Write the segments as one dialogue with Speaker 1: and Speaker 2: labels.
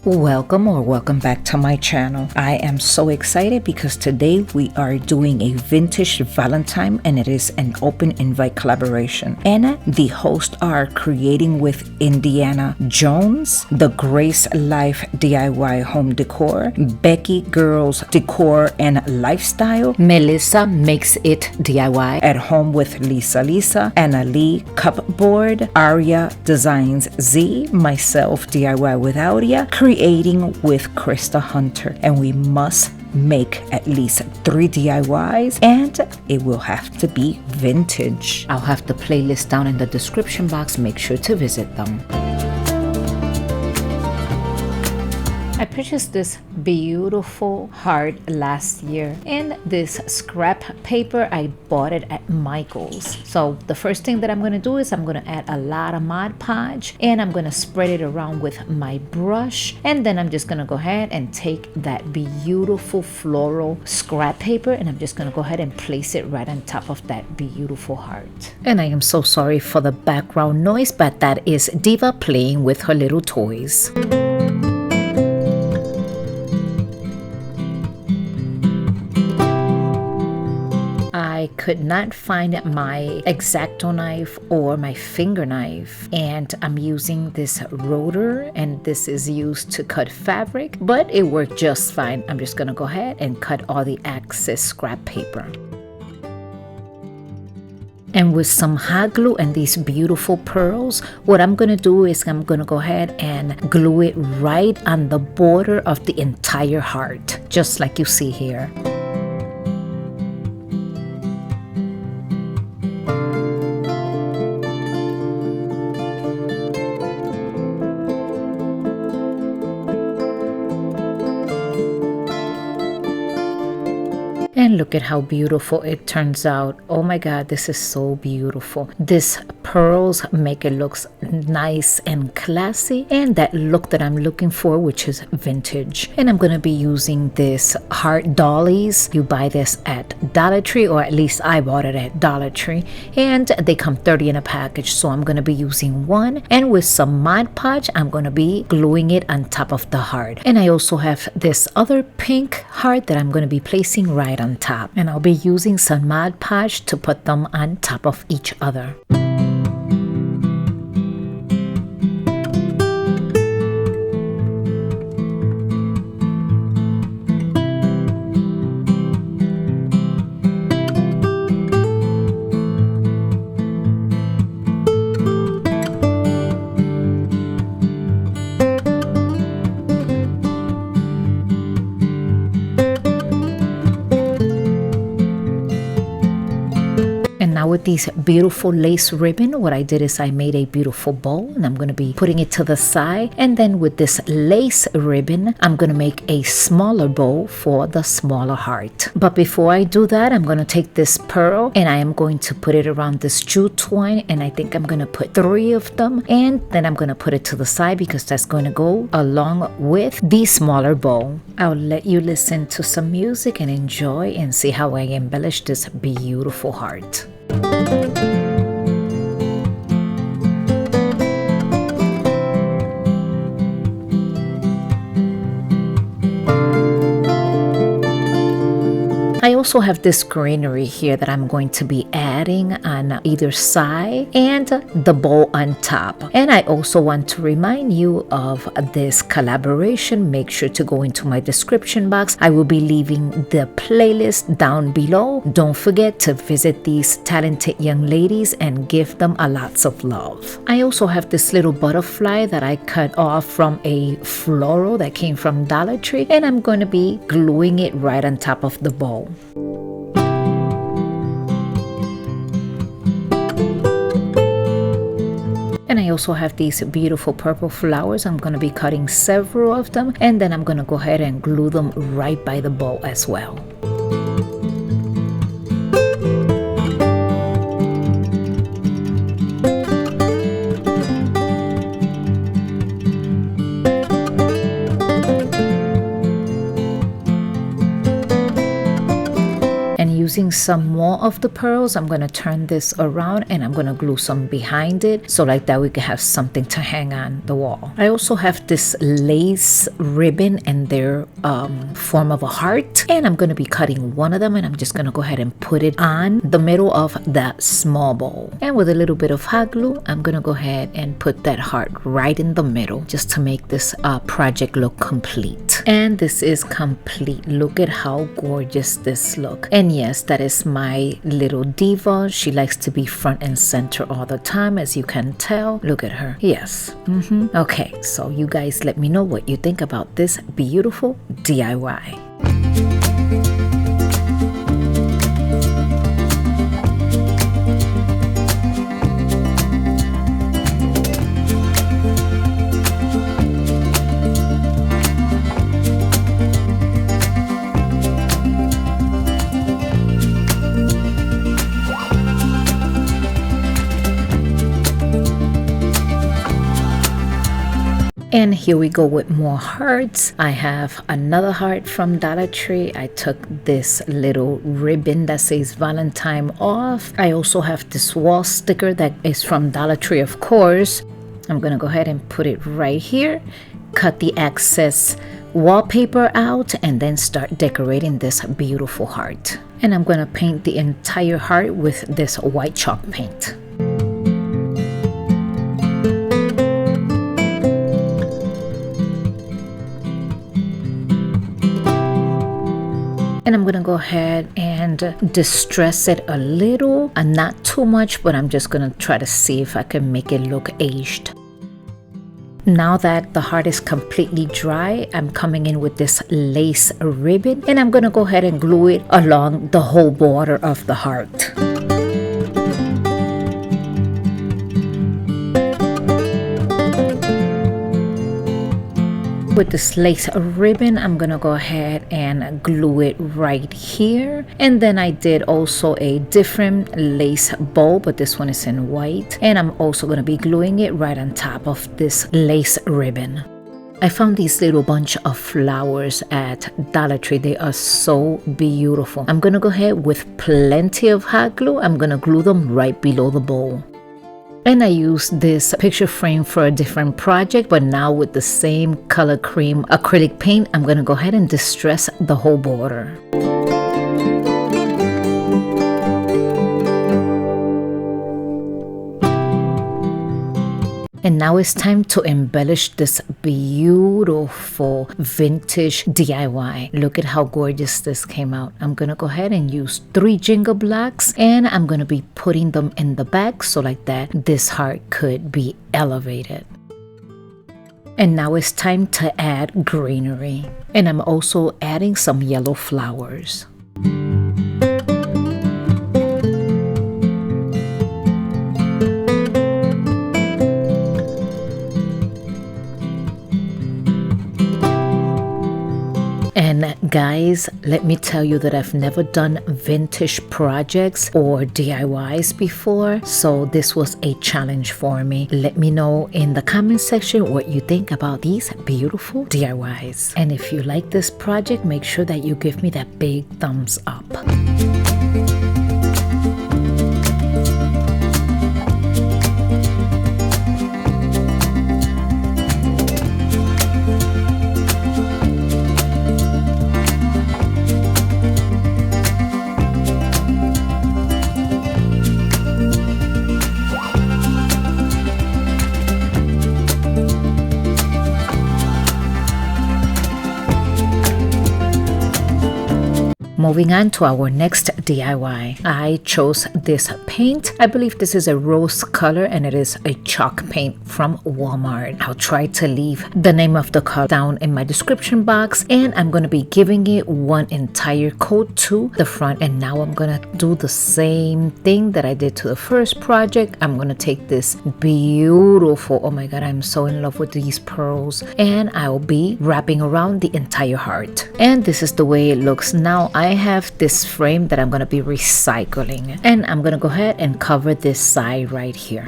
Speaker 1: Welcome back to my channel. I am so excited because today we are doing a vintage Valentine and it is an open invite collaboration. And the hosts are Creating with Indiana Jones, The Grace Life DIY Home Decor, Becky Girls Decor and Lifestyle, Melissa Makes It DIY at Home with Lisa, Anna Lee Cupboard, Aria Designs Z, myself DIY with Audia, Creating with Krista Hunter, and we must make at least 3 DIYs and it will have to be vintage. I'll have the playlist down in the description box. Make sure to visit them. I purchased this beautiful heart last year, and this scrap paper I bought it at Michael's. So the first thing that I'm going to do is I'm going to add a lot of Mod Podge and I'm going to spread it around with my brush, and then I'm just going to go ahead and take that beautiful floral scrap paper and I'm just going to go ahead and place it right on top of that beautiful heart. And I am so sorry for the background noise, but that is Diva playing with her little toys. I could not find my X-Acto knife or my finger knife, and I'm using this rotor, and this is used to cut fabric, but it worked just fine. I'm just gonna go ahead and cut all the excess scrap paper. And with some hot glue and these beautiful pearls, what I'm gonna do is I'm gonna go ahead and glue it right on the border of the entire heart, just like you see here. And look at how beautiful it turns out. Oh my god, this is so beautiful. These pearls make it look nice and classy, and that look that I'm looking for, which is vintage. And I'm gonna be using this heart dollies. You buy this at Dollar Tree, or at least I bought it at Dollar Tree, and they come 30 in a package. So I'm gonna be using one, and with some Mod Podge I'm gonna be gluing it on top of the heart. And I also have this other pink heart that I'm gonna be placing right on top, and I'll be using some Mod Podge to put them on top of each other. Now with these beautiful lace ribbon, what I did is I made a beautiful bow, and I'm going to be putting it to the side, and then with this lace ribbon I'm going to make a smaller bow for the smaller heart. But before I do that, I'm going to take this pearl and I am going to put it around this jute twine, and I think I'm going to put 3 of them, and then I'm going to put it to the side because that's going to go along with the smaller bow. I'll let you listen to some music and enjoy and see how I embellish this beautiful heart. I also have this greenery here that I'm going to be adding on either side and the bow on top. And I also want to remind you of this collaboration. Make sure to go into my description box. I will be leaving the playlist down below. Don't forget to visit these talented young ladies and give them a lots of love. I also have this little butterfly that I cut off from a floral that came from Dollar Tree, and I'm going to be gluing it right on top of the bow. And I also have these beautiful purple flowers. I'm going to be cutting several of them, and then I'm going to go ahead and glue them right by the bow as well. using some more of the pearls, I'm going to turn this around and I'm going to glue some behind it. So like that we can have something to hang on the wall. I also have this lace ribbon and their form of a heart. And I'm going to be cutting one of them and I'm just going to go ahead and put it on the middle of that small bowl. And with a little bit of hot glue, I'm going to go ahead and put that heart right in the middle just to make this project look complete. And this is complete. Look at how gorgeous this look. And yes, that is my little diva. She likes to be front and center all the time, as you can tell. Look at her. Yes. Okay, so you guys let me know what you think about this beautiful DIY. And here we go with more hearts. I have another heart from Dollar Tree. I took this little ribbon that says Valentine off. I also have this wall sticker that is from Dollar Tree, of course. I'm gonna go ahead and put it right here, cut the excess wallpaper out, and then start decorating this beautiful heart. And I'm gonna paint the entire heart with this white chalk paint. And I'm gonna go ahead and distress it a little, and not too much, but I'm just gonna try to see if I can make it look aged. Now that the heart is completely dry, I'm coming in with this lace ribbon and I'm gonna go ahead and glue it along the whole border of the heart. With this lace ribbon, I'm gonna go ahead and glue it right here. And then I did also a different lace bow, but this one is in white. And I'm also gonna be gluing it right on top of this lace ribbon. I found these little bunch of flowers at Dollar Tree. They are so beautiful. I'm gonna go ahead with plenty of hot glue. I'm gonna glue them right below the bowl. And I used this picture frame for a different project, but now with the same color cream acrylic paint, I'm gonna go ahead and distress the whole border. And now it's time to embellish this beautiful vintage DIY. Look at how gorgeous this came out. I'm gonna go ahead and use 3 jingle blocks and I'm gonna be putting them in the back so like that this heart could be elevated. And now it's time to add greenery. And I'm also adding some yellow flowers. And guys, let me tell you that I've never done vintage projects or DIYs before, so this was a challenge for me. Let me know in the comment section what you think about these beautiful DIYs. And if you like this project, make sure that you give me that big thumbs up. Moving on to our next DIY. I chose this paint. I believe this is a rose color and it is a chalk paint from Walmart. I'll try to leave the name of the color down in my description box, and I'm going to be giving it one entire coat to the front. And now I'm going to do the same thing that I did to the first project. I'm going to take this beautiful, oh my god, I'm so in love with these pearls, and I'll be wrapping around the entire heart. And this is the way it looks now. I have this frame that I'm going to be recycling, and I'm going to go ahead and cover this side right here.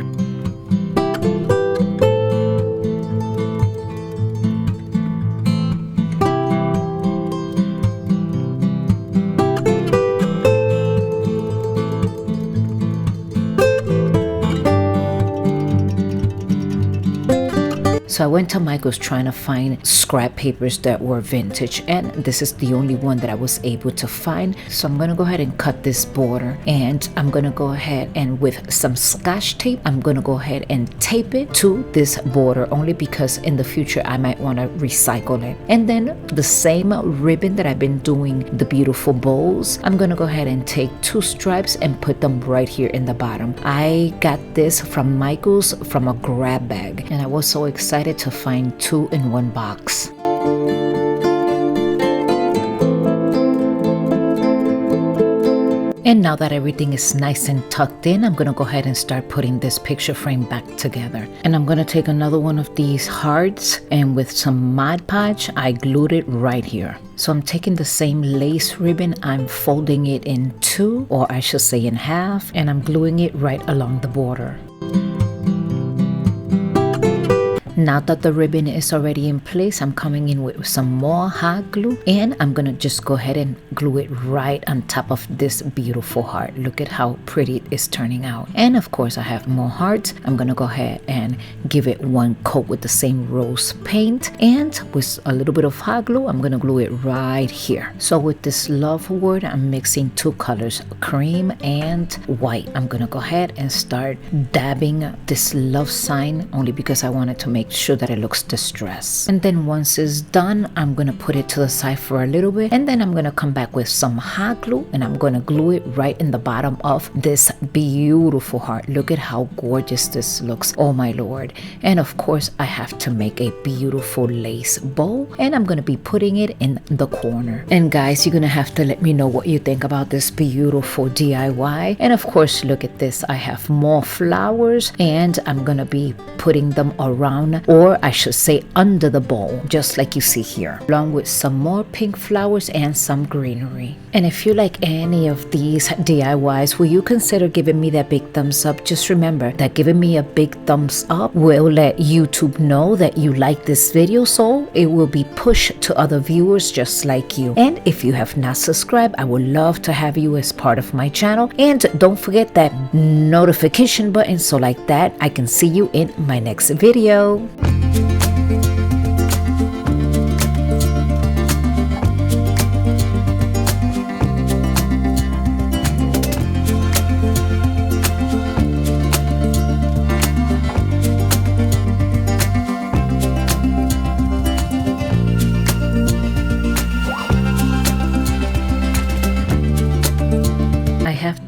Speaker 1: So I went to Michael's trying to find scrap papers that were vintage, and this is the only one that I was able to find. So I'm gonna go ahead and cut this border, and I'm gonna go ahead and with some Scotch tape, I'm gonna go ahead and tape it to this border, only because in the future I might want to recycle it. And then the same ribbon that I've been doing the beautiful bows, I'm gonna go ahead and take 2 stripes and put them right here in the bottom. I got this from Michael's from a grab bag, and I was so excited to find 2 in one box. And now that everything is nice and tucked in, I'm gonna go ahead and start putting this picture frame back together. And I'm gonna take another one of these hearts, and with some Mod Podge, I glued it right here. So I'm taking the same lace ribbon, I'm folding it in 2, or I should say in half, and I'm gluing it right along the border. Now that the ribbon is already in place, I'm coming in with some more hot glue, and I'm gonna just go ahead and glue it right on top of this beautiful heart. Look at how pretty it is turning out. And of course I have more hearts. I'm gonna go ahead and give it 1 coat with the same rose paint, and with a little bit of hot glue, I'm gonna glue it right here. So with this love word, I'm mixing 2 colors, cream and white. I'm gonna go ahead and start dabbing this love sign, only because I wanted to make sure that it looks distressed. And then once it's done, I'm gonna put it to the side for a little bit, and then I'm gonna come back with some hot glue, and I'm gonna glue it right in the bottom of this beautiful heart. Look at how gorgeous this looks. Oh my lord. And of course I have to make a beautiful lace bow, and I'm gonna be putting it in the corner. And guys, you're gonna have to let me know what you think about this beautiful DIY. And of course, look at this, I have more flowers, and I'm gonna be putting them around, or I should say under the bowl, just like you see here, along with some more pink flowers and some greenery. And if you like any of these DIYs, will you consider giving me that big thumbs up? Just remember that giving me a big thumbs up will let YouTube know that you like this video, so it will be pushed to other viewers just like you. And if you have not subscribed, I would love to have you as part of my channel, and don't forget that notification button, so like that I can see you in my next video.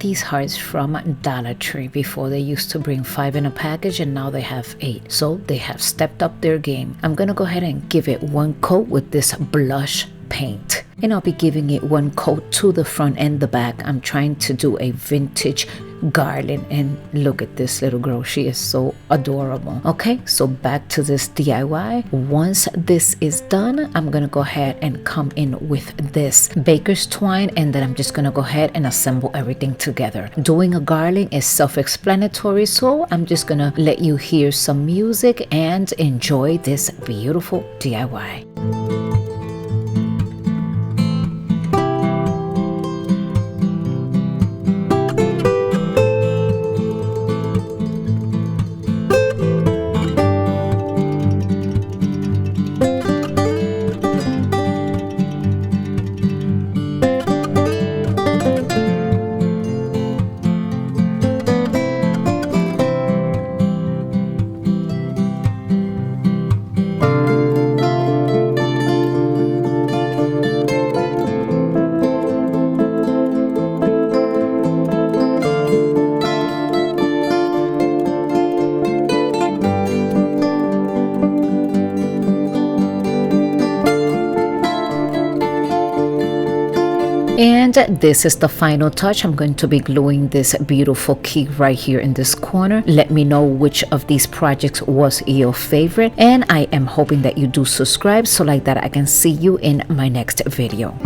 Speaker 1: These hearts from Dollar Tree. Before they used to bring 5 in a package, and now they have 8, so they have stepped up their game. I'm gonna go ahead and give it 1 coat with this blush paint, and I'll be giving it 1 coat to the front and the back. I'm trying to do a vintage garland, and look at this little girl, she is so adorable. Okay, so back to this DIY. Once this is done, I'm gonna go ahead and come in with this baker's twine, and then I'm just gonna go ahead and assemble everything together. Doing a garland is self-explanatory, so I'm just gonna let you hear some music and enjoy this beautiful DIY. And this is the final touch. I'm going to be gluing this beautiful key right here in this corner. Let me know which of these projects was your favorite, and I am hoping that you do subscribe, so like that I can see you in my next video.